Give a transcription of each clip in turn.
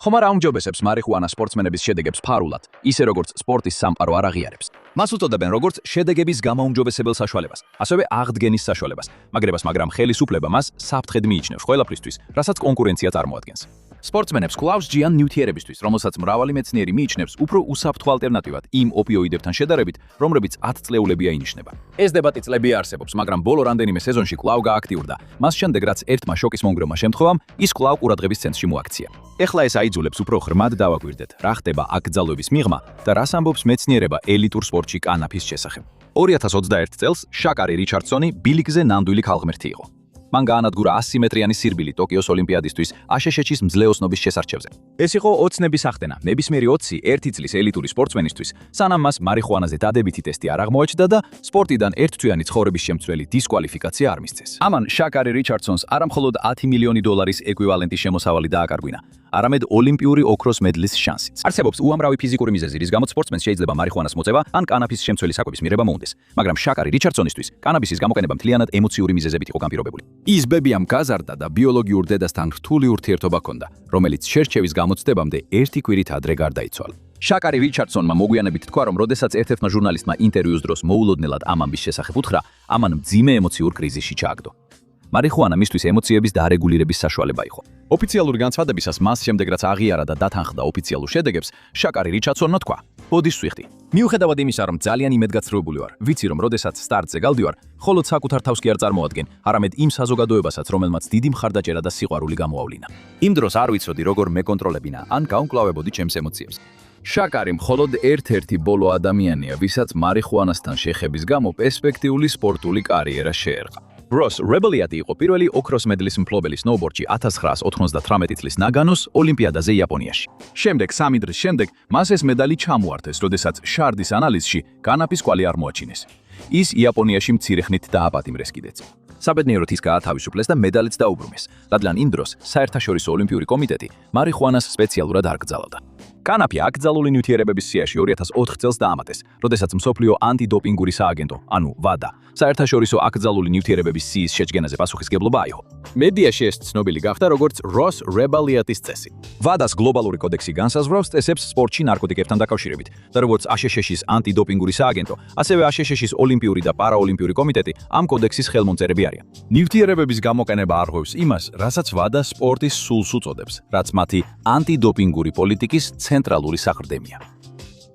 ხომ არ აუმჯობესებს მარიხუანა სპორტსმენების შედეგებს ფარულად, ისე როგორც სპორტის სამყარო არ აღიარებს. მას უწოდებენ როგორც შედეგების გამოუმჯობესებელ საშუალებას, ასევე აღდგენის საშუალებას, მაგრამ ხელისუფლება მას საფრთხედ მიიჩნევს ყველაფრისთვის, რასაც კონკურენცია წარმოადგენს. სპორტსმენებს კლავს ჯიან ნიუთიერებისთვის, რომელსაც მრავალი მეცნიერი მიიჩნევს უფრო უსაფრთხო ალტერნატივად იმ ოპიოიდებთან შედარებით, რომლებიც 10 წლეულებია ინიშნება. ეს დებატი წლებია არსებობს, მაგრამ ბოლო რამდენიმე სეზონში კვლავ გააქტიურდა. მას შემდეგ, რაც ერთმა შოკის მონგროვმა შემთხვევამ, ის კვლავ ყურადღების ცენტრში მოაქცია. ეხლა ეს აიძულებს უფრო ღრმად დავაკვირდეთ, რა ხდება აკრძალვების მიღმა და რას ამბობს მეცნიერება ელიტურ სპორტში კანაფის შესახებ. 2021 წელს შაკარი რიჩარდსონი ბილიკზე ნამდვილი ქალღმერთი იყო. მან გაანადგურა 100 მეტრიანი სირბილი ტოკიოს ოლიმპიადისთვის აშშ-ის მძლეოსნობის შესარჩევზე. ეს იყო ოცნების ახდენა, ნებისმიერი 20 ერთი წლის ელიტური სპორტსმენისთვის, სანამ მას მარიხუანაზე დადებითი ტესტი არ აღმოაჩნდა და სპორტიდან ერთთვიანი ცხოვრების შემცვლელი დისკვალიფიკაცია არ მისცეს. ამან შაკარი რიჩარდსონს არამხოლოდ 10 მილიონი დოლარის ეკვივალენტის შემოსავალი დააკარგვინა, არამედ ოლიმპიური ოქროს მედლის შანსიც. არსებობს უამრავი ფიზიკური მიზეზი, რის გამოც სპორტსმენს შეიძლება მარიხუანას მოწევა ან კანაფის შემცველი საკვების მიღება მოუნდეს, მაგრამ შაკარი რიჩარდსონისთვის კანაბისის გამოყენება მთლიანად ემოციური მიზეზებით იყო განპირობებული. ის ბებიამ გაზარდა და ბიოლოგიურ დედასთან რთული ურთიერთობა ჰქონდა, რომელიც შერჩევის გამოცდებამდე ერთი კვირით ადრე გარდაიცვალა. შაკარი რიჩარდსონმა მოგვიანებით თქვა, რომ როდესაც ერთ-ერთმა ჟურნალისტმა ინტერვიუს დროს მოულოდნელად ამ ამბის შესახებ უთხრა, ამან მძიმე ემოციურ კრიზისში ჩააგდო. მარიხუანა მისთვის ემოციების დარეგულირების საშუალება იყო. ოფიციალური განცხადებისას მას შემდეგ რაც აღიარა და დათანხმდა ოფიციალურ შედეგებს, შაკარი რიჩარდსონმა თქვა: ბოდის სვიხდი. მიუხედავად იმისა, რომ ძალიან იმედგაცრუებული ვარ, ვიცი რომ როდესაც სტარტზე გავდივარ, მხოლოდ საკუთარ თავს კი არ წარმოადგენ, არამედ იმ საზოგადოებასაც, რომელმაც დიდი მხარდაჭერა და სიყვარული გამოავლინა. იმ დროს არ ვიცოდი როგორ მეკონტროლებინა ან გავმკლავებოდი ჩემს ემოციებს. შაკარი მხოლოდ ერთ-ერთი ბოლო ადამიანია, ვისაც მარიხუანასთან შეხების გამო პერსპექტიული სპორტული კარიერა შეერყა. როს რებელიატი იყო პირველი ოქროს მედლის მფლობელი სნოუბორდში 1998 წლის ნაგანოს ოლიმპიადაზე იაპონიაში. შემდეგ 3 დღის შემდეგ მას ეს მედალი ჩამოართეს, როდესაც შარდის ანალიზში კანაფის კვალი არ მოაჩინეს. ის იაპონიაში მცირე ხნით დააპატიმრეს კიდეც. საბედნიეროდ ის გაათავისუფლეს და მედალიც დაუბრუნეს, რადგან იმ დროს საერთაშორისო ოლიმპიური კომიტეტი მარიხუანას სპეციალურად არ კრძალავდა. კანაფი აკრძალული ნიუთიერებების სიაში 2004 წელს დაამატეს, როდესაც მსოფლიო ანტიდოპინგური სააგენტო, ანუ WADA, საერთაშორისო აკრძალული ნიუთიერებების სიის შეჯგენაზე პასუხისგებლობა აიღო. მედიაში ეს ცნობილი გახდა როგორც როს რებელიატის წესი. WADA-ს გლობალური კოდექსი განსაზღვრავს წესებს სპორტში ნარკოტიკებთან დაკავშირებით და როგორც აშშ-ის ანტიდოპინგური სააგენტო, ასევე აშშ-ის ოლიმპიური და პარაოლიმპიური კომიტეტი ამ კოდექსის ხელმომწერები არიან. ნიუთიერებების გამოყენება არღვევს იმას, რასაც WADA სპორტის სულს უწოდებს, რაც მათი ანტიდოპინგური პოლიტიკის ცენტრალური საყრდენია.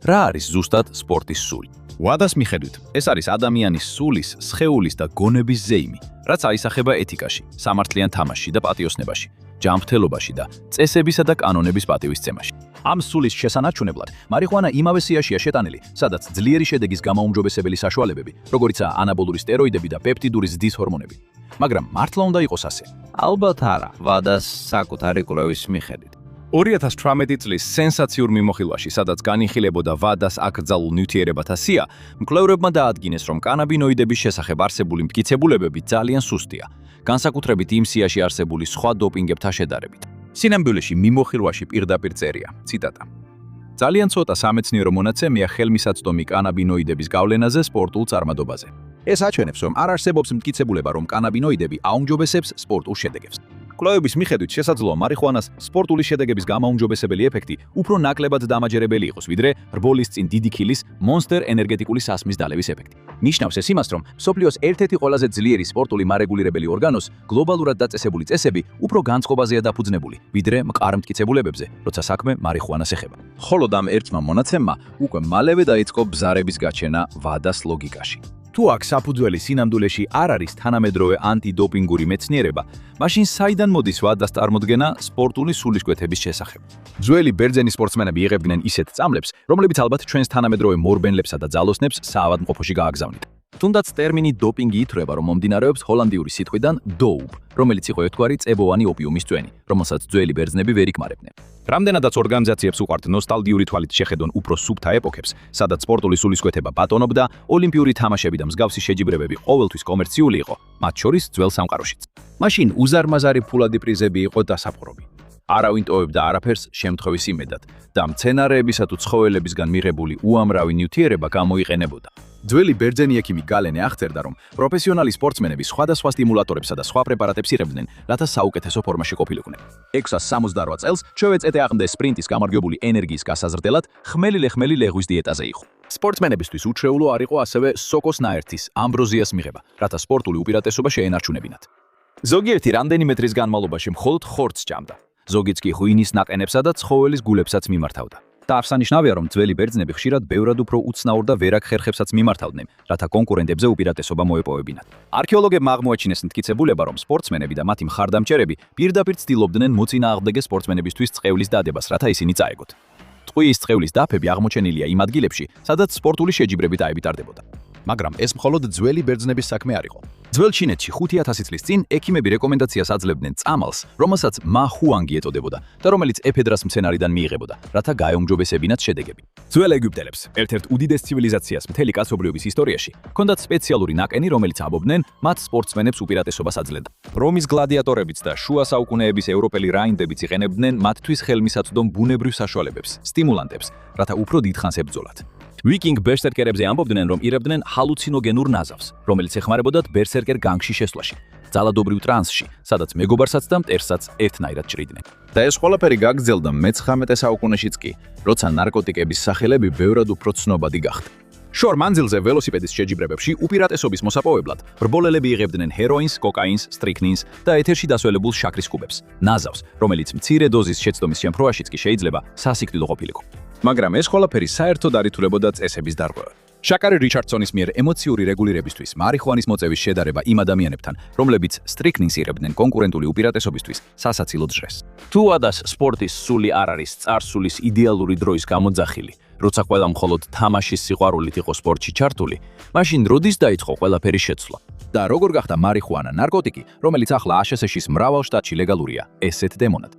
რა არის ზუსტად სპორტის სული? WADA-s მიხედვით, ეს არის ადამიანის სულის, სხეულის და გონების ზეიმი, რაც აისახება ეთიკაში, სამართლიან თამაშში და პატიოსნებაში, ჯანმრთელობაში და წესებისა და კანონების პატივისცემაში. ამ სულის შესანარჩუნებლად მარიხუანა იმავე სიაშია შეტანილი, სადაც ძლიერი შედეგის გამოუმჯობესებელი საშუალებები, როგორიცაა ანაბოლური სტეროიდები და პეპტიდური ზრდის ჰორმონები. მაგრამ მართლა უნდა იყოს ასე? ალბათ არა, WADA-s საკუთარი კვლევის მიხედვით. 2018 წლის სენსაციურ მიმოხილვაში, სადაც განიხილებოდა WADA-s აკრძალულ ნიუთიერებათა სია, მკვლევრებმა დაადგინეს, რომ კანაბინოიდების შესახებ არსებული მტკიცებულებები ძალიან სუსტია, განსაკუთრებით იმ სიაში არსებული სხვა დოპინგებთან შედარებით. სინამდვილეში მიმოხილვაში პირდაპირ წერია, ციტატა: ძალიან ცოტა სამეცნიერო მონაცემია ხელმისაწვდომი კანაბინოიდების გავლენაზე სპორტულ წარმადობაზე. ეს აჩვენებს, რომ არ არსებობს მტკიცებულება, რომ კანაბინოიდები აუმჯობესებს სპორტულ შედეგებს. კვლევების მიხედვით შესაძლოა მარიხუანას სპორტული შედეგების გამოუმჯობესებელი ეფექტი უფრო ნაკლებად დამაჯერებელი იყოს, ვიდრე რბოლის წინ დიდი ქილის მონსტერ ენერგეტიკული სასმის დალევის ეფექტი. ნიშნავს ეს იმას, რომ მსოფლიოს ერთ-ერთი ყველაზე ძლიერი სპორტული მარეგულირებელი ორგანოს გლობალურად დაწესებული წესები უფრო განწყობაზეა დაფუძნებული, ვიდრე მყარ მტკიცებულებებზე, როცა საქმე მარიხუანას ეხება. ხოლო ამ ერთმა მონაცემმა უკვე მალევე დაიწყო ბზარების გაჩენა WADA-s ლოგიკაში. თუ აქ საფუძველი სინამდვილეში არ არის თანამედროვე ანტიდოპინგური მეცნიერება, მაშინ საიდან მოდის WADA-s წარმოდგენა სპორტული სულისკვეთების შესახებ? ძველი ბერძენი სპორტსმენები იღებდნენ ისეთ წამლებს, რომლებიც ალბათ ჩვენს თანამედროვე მორბენლებსა და ძალოსნებს საავადმყოფოში გააგზავნით. თუნდაც ტერმინი დოპინგი ითვლება, რომ მომდინარეობს ჰოლანდიური სიტყვიდან dope, რომელიც იყო ერთგვარი წებოვანი ოპიუმის წვენი, რომელსაც ძველი ბერძნები ვერ იკმარებდნენ. რამდენადაც ორგანიზაციებს უყვართ ნოსტალგიური თვალით შეხედონ უფრო სუფთა ეპოქებს, სადაც სპორტული სულისკვეთება ბატონობდა, ოლიმპიური თამაშები და მსგავსი შეჯიბრებები ყოველთვის კომერციული იყო, მათ შორის ძველ სამყაროშიც. მაშინ უზარმაზარი ფულადი პრიზები იყო დასაპყრობი. არავინ ტოვებდა არაფერს შემთხვევის იმედად და მცენარეებისა თუ ცხოველებისგან მიღებული უამრავი ნიუთიერება გამოიყენებოდა. ძველი ბერძენი ექიმი გალენე აღწერდა, რომ პროფესიონალი სპორტსმენები სხვადასხვა სტიმულატორებსა და სხვა პრეპარატებს იღებდნენ, რათა საუკეთესო ფორმაში ყოფილიყვნენ. 668 წელს ჩოვეწეტე აღნდეს სპრინტის გამარჯვებული ენერგიის გასაზრდელად ხმელი ლეგვის დიეტაზე იყო. სპორტსმენებისთვის უჩვეულო არ იყო ასევე სოკოს ნაერთის, ამბროზიას მიღება, რათა სპორტული უპირატესობა შეენარჩუნებინათ. ზოგიერთი რამდენიმე წრის განმავლობაში მხოლოდ ხორცს ჭამდა. ზოგიც კი ღვინის ნაყენებსა და ცხოველის გულებსაც მიმართავდა. და აღსანიშნავია, რომ ძველი ბერძნები ხშირად ბევრად უფრო უცნაურ და ვერაგ ხერხებსაც მიმართავდნენ, რათა კონკურენტებზე უპირატესობა მოეპოვებინათ. არქეოლოგებმა აღმოაჩინეს მტკიცებულება, რომ სპორტსმენები და მათი მხარდამჭერები პირდაპირ ცდილობდნენ მოწინააღმდეგე სპორტსმენებისთვის წყევლის დადებას, რათა ისინი წაეგოთ. ტყუის წყევლის დაფები აღმოჩენილია იმ ადგილებში, სადაც სპორტული შეჯიბრებით აებიტარდებოდა. მაგრამ ეს მხოლოდ ძველი ბერძნების საქმე არ იყო. ძველ ჩინეთში 5000 წლის წინ ექიმები რეკომენდაციას აძლევდნენ წამალს, რომელსაც მაჰუანგი ეწოდებოდა და რომელიც ეფედრას მცენარიდან მიიღებოდა, რათა გაეუმჯობესებინათ შედეგები. ძველ ეგვიპტელებს, ერთ-ერთ უდიდეს ცივილიზაციას მთელი კაცობრიობის ისტორიაში, ჰქონდათ სპეციალური ნაკენი, რომელიც ამბობდნენ, მათ სპორტსმენებს უპირატესობას აძლევდა. რომის გლადიატორებიც და შუა საუკუნეების ევროპელი რაინდებიც იყენებდნენ მათთვის ხელმისაწვდომ ბუნებრივ საშუალებებს, სტიმულანტებს, რათა უფრო დიდხანს ებრძოლათ. ვიკინგ ბერსერკერებზე ამბობდნენ, რომ ირებდნენ ჰალუცინოგენურ ნაზავს, რომელიც ეხმარებოდათ ბერსერკერ განგში შესვლაში, ძალადობრივ ტრანსში, სადაც მეგობარსაც და მტერსაც ერთნაირად ჭრიდნენ. და ეს ყველაფერი გაგრძელდა მე-19 საუკუნეშიც კი, როცა ნარკოტიკების სახელები ბევრად უფრო ცნობადი გახდა. შორ მანძილზე ველოსიპედის შეჯიბრებებში უპირატესობის მოსაპოვებლად ბრბოლელები იღებდნენ ჰეროინს, კოკაინს, სტრიქნინს და ეთერში დასველებულ შაქრის კუბებს, ნაზავს, რომელიც მცირე დოზის შეცდომის შემთხვევაშიც კი შეიძლება სასიკვდილო ყოფილიყო. მაგრამ ეს ყველაფერი საერთოდ არ ითვლებოდა წესების დარღვევად. შაკარი რიჩარდსონის მიერ ემოციური რეგულირებისთვის მარიხუანის მოწევის შედარება იმ ადამიანებთან, რომლებიც სტრიქნინს იღებდნენ კონკურენტული უპირატესობისთვის, სასაცილოდ ჟღეს. თუ ადას სპორტის სული არ არის წარსულის იდეალური დროის გამოძახილი, როცა ყველა მხოლოდ თამაშის სიყვარულით იყო სპორტში ჩართული, მაშინ როდის დაიწყო ყველაფერი შეცვლა? და როგორ გახდა მარიხუანა ნარკოტიკი, რომელიც ახლა აშშ-ის მრავალ შტატში ლეგალურია, ესეთ დემონად?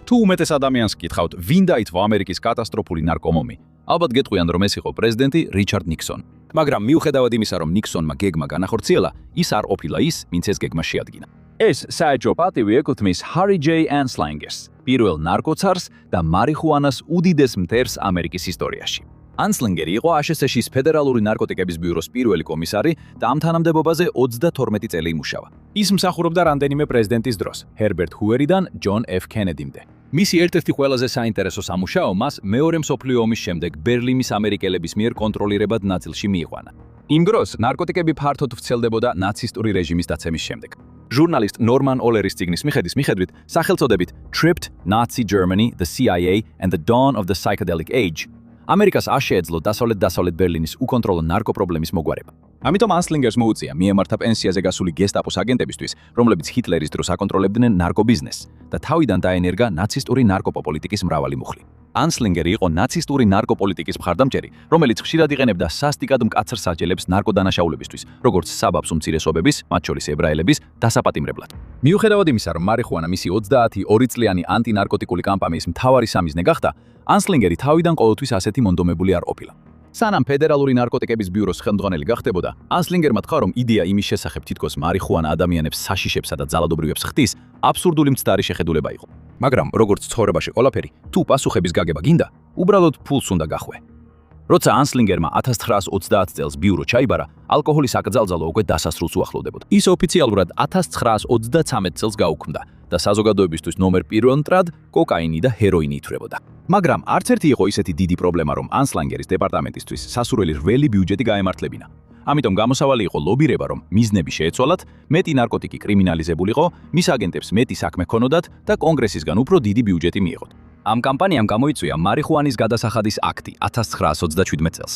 თუ უმეტეს ადამიანს გითხავთ, ვინ დაითვა ამერიკის კატასტროფული ნარკომომი, ალბათ გეტყვიან, რომ ეს იყო პრეზიდენტი რიჩარდ ნიქსონი. მაგრამ მიუხედავად იმისა, რომ ნიქსონმა გეგმა განახორციელა, ის არ ყოფილა ის, ვინც ეს გეგმა შეადგინა. ეს საეჭვო პატივი ეკუთვნის ჰარი ჯეი ანსლინგერს, პირველ ნარკოცარს და მარიხუანას უდიდეს მტერს ამერიკის ისტორიაში. ანსლინგერი იყო აშშ-ის ფედერალური ნარკოტიკების ბიუროს პირველი კომისარი და ამ თანამდებობაზე 32 წელი იმუშავა. ის მსახურობდა რამდენიმე პრეზიდენტის დროს, ჰერბერტ ჰუერიდან ჯონ ეფ კენედიმდე. მისი ერთ-ერთი ყველაზე საინტერესო სამუშაო მას მეორე მსოფლიო ომის შემდეგ ბერლინის ამერიკელების მიერ კონტროლირებად ნაწილში მიიყვანა. იმ დროს ნარკოტიკები ფართოდ ვრცელდებოდა ნაცისტური რეჟიმის დაცემის შემდეგ. ჟურნალისტ ნორმან ოლერის წიგნის მიხედვით, სახელწოდებით Tripped Nazi Germany, the CIA and the Dawn of the Psychedelic Age, ამერიკას არ შეეძლო დასავლეთ ბერლინის უკონტროლო ნარკოპრობლემის მოგვარება. ამიტომ ანსლინგერს მოუწია მიემართა პენსიაზე გასული გესტაპოს აგენტებისთვის, რომლებიც ჰიტლერის დროს აკონტროლებდნენ ნარკობიზნესს და თავიდან დაენერგა ნაცისტური ნარკოპოლიტიკის მრავალი მუხლი. ანსლინგერი იყო ნაცისტური ნარკოპოლიტიკის მხარდამჭერი, რომელიც ხშირად იყენებდა სასტიკად მკაცრ საჯელებს ნარკოდანაშაულებისთვის, როგორც საბაბს უმცირესობების, მათ შორის ებრაელების, დასაპატიმრებლად. მიუხედავად იმისა, რომ მარიხუანა მისი 22 წლიანი ანტინარკოტიკული კამპანიის მთავარი სამიზნე გახდა, ანსლინგერი თავიდან ყოველთვის ასეთი მონდომებული არ ყოფილა. სანამ ფედერალური ნარკოტიკების ბიუროს ხელმძღვანელი გახდებოდა, ანსლინგერმა თქვა, რომ იდეა იმის შესახებ თითქოს მარიხუანა ადამიანებს საშიშებსა და ძალადობრივებს ხდის, აბსურდული მცდარი შეხედულება იყო. მაგრამ როგორც ცხოვრებაში ყველაფერი, თუ პასუხების გაგება გინდა, უბრალოდ ფულს უნდა გახვე. როცა ანსლინგერმა 1930 წელს ბიურო ჩაიბარა, ალკოჰოლის აკრძალძალო უკვე დასასრულს უახლოვდებოდა. ის ოფიციალურად 1933 წელს გაუქმდა და საზოგადოებისთვის ნომერ 1 მტრად კოკაინი და ჰეროინი ითვლებოდა. მაგრამ არც ერთი იყო ისეთი დიდი პრობლემა, რომ ანსლინგერის დეპარტამენტისთვის სასურველი რველი ბიუჯეტი გაემართლებინა. ამიტომ გამოსავალი იყო ლობირება, რომ მიზნები შეეცვალათ, მეტი ნარკოტიკი კრიმინალიზებულიყო, მის აგენტებს მეტი საქმე ქონოდათ და კონგრესისგან უფრო დიდი ბიუჯეტი მიიღოთ. ამ კამპანიამ გამოიწვია მარიხუანის გადასახადის აქტი 1937 წელს.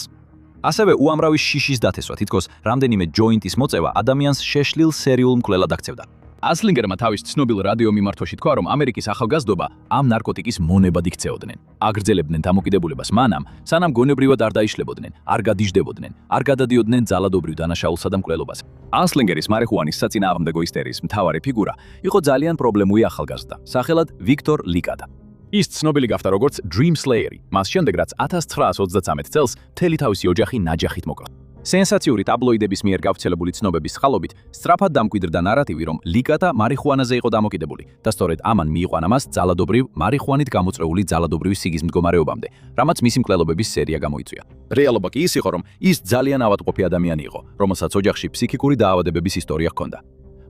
ასევე უამრავი შიშის დათესვა, თითქოს რამდენიმე ჯოინტის მოწევა ადამიანს შეშლილ სერიულ მკვლელად აქცევდა. ანსლინგერმა თავის ცნობილ რადიო მიმართვაში თქვა, რომ ამერიკის ახალგაზრდობა ამ ნარკოტიკის მონებად იქცეოდნენ. აგრძელებდნენ დამოკიდებულებას მანამ, სანამ გონებრივად არ დაიშლებოდნენ, არ გადიждდებოდნენ, არ გადადიოდნენ ძალადობრივ დანაშაულსა და მკვლელობაზე. ანსლინგერის მარიხუანის საწინააღმდეგო ისტერიის მთავარი ფიგურა იყო ძალიან პრობლემური ახალგაზრდა, სახელად ვიქტორ ლიკადა. ის ცნობილი გახდა როგორც Dream Slayer-ი, მას შემდეგ რაც 1933 წელს მთელი თავისი ოჯახი ნაჯახით მოკლა. სენსაციური ტაბლოიდების მიერ გავრცელებული ცნობების წყალობით სწრაფად დამკვიდრდა ნარატივი, რომ ლიკატა მარიხუანაზე იყო დამოკიდებული და სწორედ ამან მიიყვანა მას ძალადობრივ მარიხუანით გამოწვეული ძალადობრივი სიგის მდგომარეობამდე, რამაც მისი მკვლელობების სერია გამოიწვია. რეალობა კი ის იყო, რომ ის ძალიან ავადმყოფი ადამიანი იყო, რომელსაც ოჯახში ფსიქიკური დაავადებების ისტორია ჰქონდა.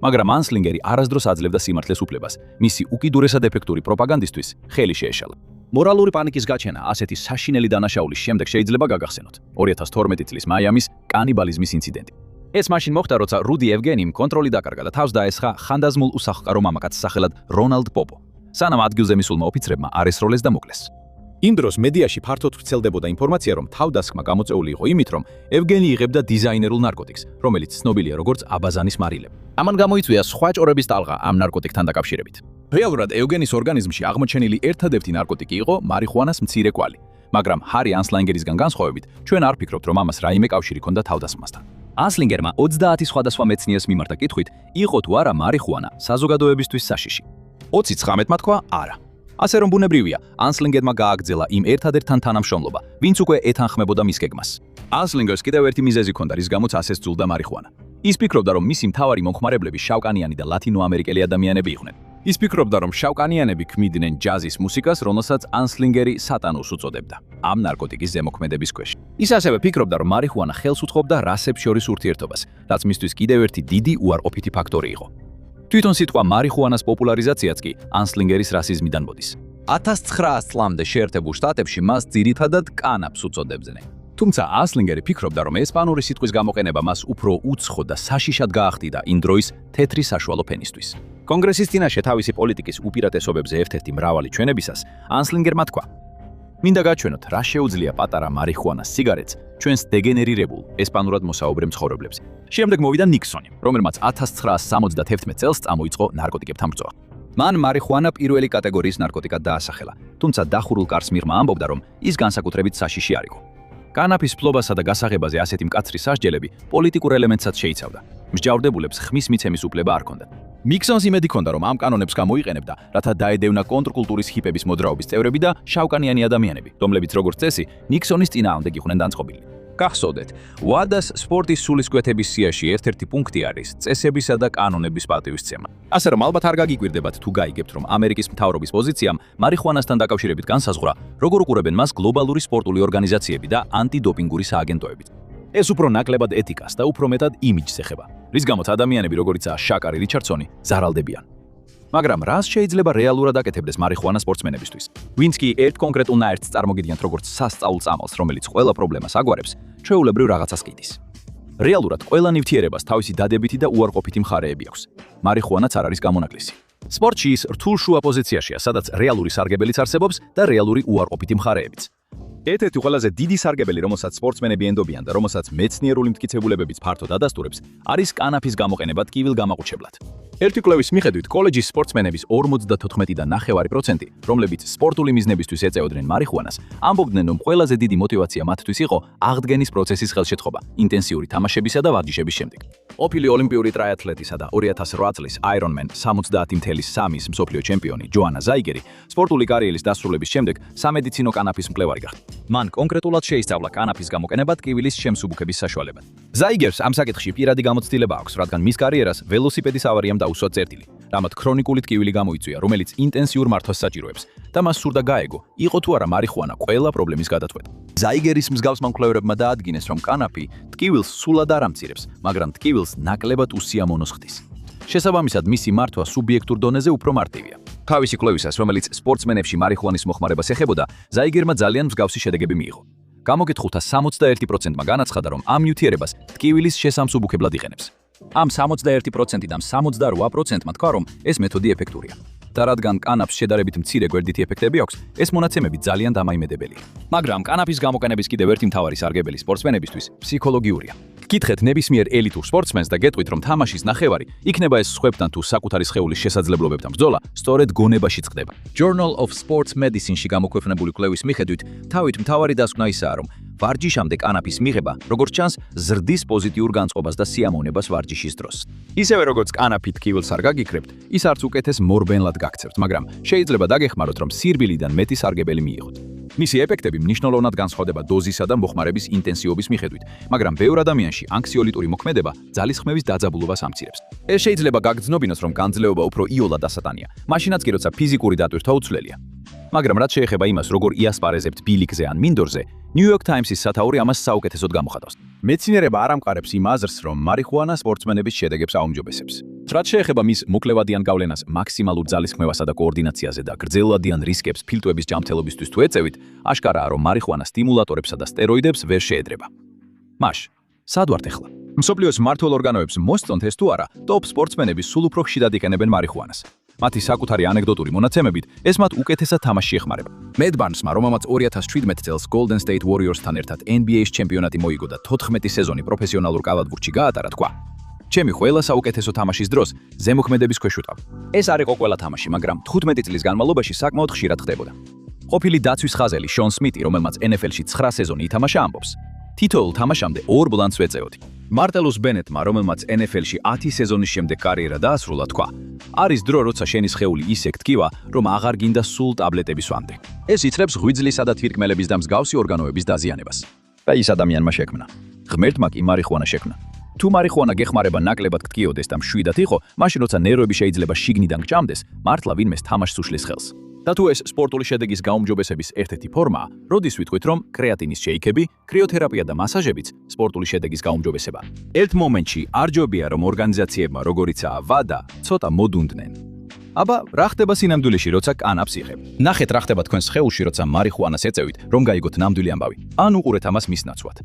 მაგრამ ანსლინგერი არასდროს აძლევდა სიმართლეს უფლებას. მისი უკიდურესად ეფექტური პროპაგანდისთვის ხელი შეეშალა. მორალური პანიკის გაჩენა ასეთი საშინელი დანაშაულის შემდეგ შეიძლება გაგახსენოთ 2012 წლის მაიამის კანიბალიზმის ინციდენტი. ეს მაშინ მოხდა, როცა რუდი ევგენიმ კონტროლი დაკარგა და თავს დაესხა ხანდაზმულ უსახლკარო მამაკაცს სახელად რონალდ პოპო. სანამ ადგილზე მისულმა ოფიცრებმა არ ესროლეს და მოკლეს. იმ დროს მედიაში ფართოდ ვრცელდებოდა ინფორმაცია, რომ თავდასხმა გამოწვეული იყო იმით, რომ ევგენი იღებდა დიზაინერულ ნარკოტიკს, რომელიც ცნობილია როგორც აბაზანის მარილები. ამან გამოიწვია სხვა ჭორების ტალღა ამ ნარკოტიკთან დაკავშირებით. რეალურად ევგენის ორგანიზმში აღმოჩენილი ერთადერთი ნარკოტიკი იყო მარიხუანას მცირე კვალი, მაგრამ ჰარი ანსლინგერისგან განსხვავებით, ჩვენ არ ვფიქრობთ, რომ ამას რაიმე კავშირი ჰქონდა თავდასხმასთან. ანსლინგერმა 30 სხვადასხვა მეცნიერს მიმართა კითხვით, იყო თუ არა მარიხუანა საზოგადოებისთვის საშიში. 29-მა თქვა არა. ასე რომ ბუნებრივია, ანსლინგერმა გააგრძელა იმ ერთადერთთან თანამშრომლობა, ვინც უკვე ეთანხმებოდა მის გეგმას. ანსლინგერს კიდევ ერთი მიზეზი ჰქონდა, რის გამოც ასე სძულდა მარიხუანა. ის ფიქრობდა, რომ მისი მთავარი მომხმარებლები შავკანიანი და ლათინოამერიკელი ადამიანები იყვნენ. ის ფიქრობდა, რომ შავკანიანები ქმნიდნენ ჯაზის მუსიკას, რომელსაც ანსლინგერი სატანურს უწოდებდა, ამ ნარკოტიკის ზემოქმედების ქვეშ. ის ასევე ფიქრობდა, რომ მარიხუანა ხელს უწყობდა რასებს შორის ურთიერთობას, რაც მისთვის კიდევ ერთი დიდი უარყოფითი ფაქტორი იყო. თვითონ სიტყვა მარიხუანას პოპულარიზაციაც კი ანსლინგერის რასიზმიდან მოდის. 1900 წლამდე შეერთებულ შტატებში მას ძირითადად კანაპს უწოდებდნენ. თუმცა ანსლინგერი ფიქრობდა, რომ ესპანური სიტყვის გამოყენება მას უფრო უცხო და საშიშად გაახდიდა იმ დროის თეთრი საშუალო ფენისთვის. კონგრესის წინაშე თავისი პოლიტიკის უპირატესობებზე ერთ-ერთი მრავალი ჩვენებისას ანსლინგერმა თქვა: მინდა გაჩვენოთ, რა შეუძლია პატარა მარიხუანას სიგარეტს ჩვენს დეგენერირებულ ესპანურად მოსაუბრე მცხოვრებლებს. შემდეგ მოვიდა ნიქსონი, რომელმაც 1971 წელს წამოიწყო ნარკოტიკებთან ბრძოლა. მან მარიხუანა პირველი კატეგორიის ნარკოტიკად დაასახელა, თუმცა დახურულ კარს მიღმა ამბობდა, რომ ის განსაკუთრებით საშიში არ იყო. კანაფის ფლობასა და გასაღებაზე ასეთი მკაცრი სასჯელები პოლიტიკურ ელემენტსაც შეიცავდა. მსჯავრდებულებს ხმის მიცემის უფლება არ ჰქონდათ. მიქსონს იმედი ჰქონდა, რომ ამ კანონებს გამოიყენებდა, რათა დაედევნა კონტრკულტურის ჰიპების მოძრაობის წევრები და შავკანიანი ადამიანები, რომლებიც როგორც წესი, ნიქსონის წინააღმდეგ იყვნენ განწყობილი. გახსოვდეთ, ვადას სპორტის სულისკვეთების სიაში ერთ-ერთი პუნქტი არის წესებისა და კანონების პატივისცემა. ასე რომ ალბათ არ გაგიკვირდებათ თუ გაიგებთ, რომ ამერიკის მთავრობის პოზიციამ მარიხუანასთან დაკავშირებით განსაზღვრა, როგორ უყურებენ მას გლობალური სპორტული ორგანიზაციები და ანტიდოპინგური სააგენტოები. ეს უფრო ნაკლებად ეთიკას და უფრო მეტად იმიჯს ეხება, რის გამოც ადამიანები, როგორიცაა შაკარი რიჩარდსონი, ზარალდებიან. მაგრამ რას შეიძლება რეალურად აკეთებდეს მარიხუანა სპორტსმენებისთვის? ვინც კი ერთ კონკრეტულ ნაერთს წარმოგიდგენთ როგორც სასწაულ წამალს, რომელიც ყველა პრობლემას აგვარებს, ჩვეულებრივ რაღაცას ყიდის. რეალურად ყველა ნივთიერებას თავისი დადებითი და უარყოფითი მხარეები აქვს. მარიხუანაც არ არის გამონაკლისი. სპორტში ის რთულ შუა პოზიციაშია, სადაც რეალური სარგებელიც არსებობს და რეალური უარყოფითი მხარეებიც. ერთ-ერთი ყველაზე დიდი სარგებელი, რომელსაც სპორტსმენები ენდობიან და რომელსაც მეცნიერული მტკიცებულებებიც ფართოდ ადასტურებს, არის კანაფის გამოყენება ტკივილგამაყუჩებლად. ერთი კვლევის მიხედვით, კოლეჯის სპორტსმენების 54%, რომლებიც სპორტული მიზნებისთვის ეწეოდნენ მარიხუანას, ამბობდნენ, რომ ყველაზე დიდი мотиваცია მათთვის იყო აღდგენის პროცესის ხელშეწყობა, ინტენსიური თამაშებისა და ვარჯიშების შემდეგ. ყოფილი ოლიმპიური ტრაიათლეტისა და 2008 წლის Ironman 70.3-ის მსოფლიო ჩემპიონი ჯოანა ზაიგერი, სპორტული კარიერის დასრულების შემდეგ სამედიცინო კანაფის მკვლევარი გახდა. მან კონკრეტულად შეისწავლა კანაფის გამოყენება ტკივილის შემსუბუქების საშუალებად. ზაიგერს ამ საკითხში პირადი გამოცდილება აქვს, რადგან მის კარიერას ველოსიპედის ავარიამ დაუსვა წერტილი, რამაც ქრონიკული ტკივილი გამოიწვია, რომელიც ინტენსიურ მართვას საჭიროებს და მას სურდა გაეგო, იყო თუ არა მარიხუანა ყველა პრობლემის გადაწყვეტა. ზაიგერის მსგავსმა მკვლევარებმა დაადგინეს, რომ კანაფი ტკივილს სულად არ ამცირებს, მაგრამ ტკივილს ნაკლებად უსიამოვნოს ხდის. შესაბამისად, მისი მართვა სუბიექტურ დონეზე უფრო მარტივია. თავისი კვლევისას, რომელიც სპორტსმენებში მარიხუანის მოხმარებას ეხებოდა, ზაიგერმა ძალიან მსგავსი შედეგები მიიღო. გამოკითხულთა 61%-მა განაცხადა, რომ ამ ნივთიერებას ტკივილის შესამსუბუქებლად იყენებს. ამ 61%-დან 78%-მა თქვა, რომ ეს მეთოდი ეფექტურია. და რადგან კანაფს შედარებით მცირე გვერდითი ეფექტები აქვს, ეს მონაცემები ძალიან დამაიმედებელია. მაგრამ კანაფის გამოყენების კიდევ ერთი მთავარი სარგებელი სპორტსმენებისთვის ფსიქოლოგიურია. გკითხეთ ნებისმიერ ელიტურ სპორტსმენს და გეტყვით, რომ თამაშის ნახევარი, იქნება ეს სხვებთან თუ საკუთარი სხეულის შესაძლებლობებთან ბრძოლა, სწორედ გონებაში წყდება. Journal of Sports Medicine-ში გამოქვეყნებული კვლევის მიხედვით, თავით მთავარი დასკვნა ისაა, რომ ვარჯიშამდე კანაფის მიღება, როგორც ჩანს, ზრდის პოზიტიურ განწყობას და სიამოვნებას ვარჯიშის დროს. ისევე როგორც კანაფი ტკივილს არ გაგიქრებთ, ის არც უკეთეს მორბენლად გაქცევთ, მაგრამ შეიძლება დაგეხმაროთ, რომ სირბილიდან მეტი სარგებელი მიიღოთ. მისი ეფექტები მნიშვნელოვნად განსხვავდება დოზისა და მოხმარების ინტენსივობის მიხედვით, მაგრამ ბევრ ადამიანში ანქსიოლიტური მოქმედება ძალისხმევის დაძაბულობას ამცირებს. ეს შეიძლება გაგრძნობინოს, რომ განძლეობა უფრო იოლად ასატანია, მაშინაც კი როცა ფიზიკური დატვირთვა უცვლელია. მაგრამ რაც შეეხება იმას, როგორ იასპარეზებთ ბილიკზე ან მინდორზე, New York Times-ის სათაური ამას საუკეთესოდ გამოხატავს. მეცნიერება არ ამყარებს იმ აზრს, რომ მარიხუანა სპორტსმენების შედეგებს აუმჯობესებს. რაც შეეხება მის მოკლევადიან გავლენას მაქსიმალურ ძალისხმევასა და კოორდინაციაზე და გრძელვადიან რისკებს ფილტვების ჯანმრთელობისთვის თუ ეწევით, აშკარაა, რომ მარიხუანა სტიმულატორებსა და სტეროიდებს ვერ შეედრება. მაშ, სად ვართ ახლა? მსოფლიოს მმართველ ორგანოებს მოსწონთ ეს თუ არა, ტოპ სპორტსმენები სულ უფრო ხშირად იყენებენ მარიხუანას. მათი საკუთარი ანეკდოტური მონაცემებით, ეს მათ უკეთესად თამაშში ეხმარება. Matt Barnes-მა, რომელმაც 2017 წელს Golden State Warriors-თან ერთად NBA-ის ჩემპიონატი მოიგო და 14 სეზონი პროფესიონალურ კალათბურთში გაატარა, თქვა: ჩემი ყველა საუკეთესო თამაშის დროს ზემოქმედების ქვეშ ვიყავ. ეს არ იყო ყველა თამაში, მაგრამ 15 წლის განმავლობაში საკმაოდ ხშირად ხდებოდა. ყოფილი დაცვის ხაზელი შონ სმიტი, რომელმაც NFL-ში 9 სეზონი ითამაშა, ამბობს: თითოეულ თამაშამდე 2 ბლანს ვეწეოდი. მარტელუს ბენეტმა, რომელმაც NFL-ში 10 სეზონის შემდეგ კარიერა დაასრულა, თქვა: არის დრო, როცა შენი სხეული ისე გტკივა, რომ აღარ გინდა სულ ტაბლეტების ვამდე. ეს იწრებს ღვიძლისა და თვირკმელების და მსგავსი ორგანოების დაზიანებას. და ის ადამიანმა შექმნა. ღმერთმა კი მარიხუანა შექმნა. თუ მარიხუანა გეხმარება ნაკლებად გტკიოდეს და მშვიდად იყო, მაშინ როცა ნერვები შეიძლება შიგნიდან გჭამდეს, მართლა ვინმეს თამაშს უშლის ხელს. და თუ ეს სპორტული შედეგის გაუმჯობესების ერთ-ერთი ფორმაა, როდის ვიტყვით, რომ კრეატინის შეიქები, კრიოთერაპია და მასაჟებიც სპორტული შედეგის გაუმჯობესება. ერთ მომენტში არ ჯობია, რომ ორგანიზაციებმა, როგორიცაა WADA, ცოტა მოდუნდნენ. აბა, რა ხდება სინამდვილეში, როცა კანაპს იღებ? ნახეთ, რა ხდება თქვენ სხეულში, როცა მარიხუანას ეწევით, რომ გაიგოთ ნამდვილი ამბავი. ან უყურეთ ამას მის ნაცვლად.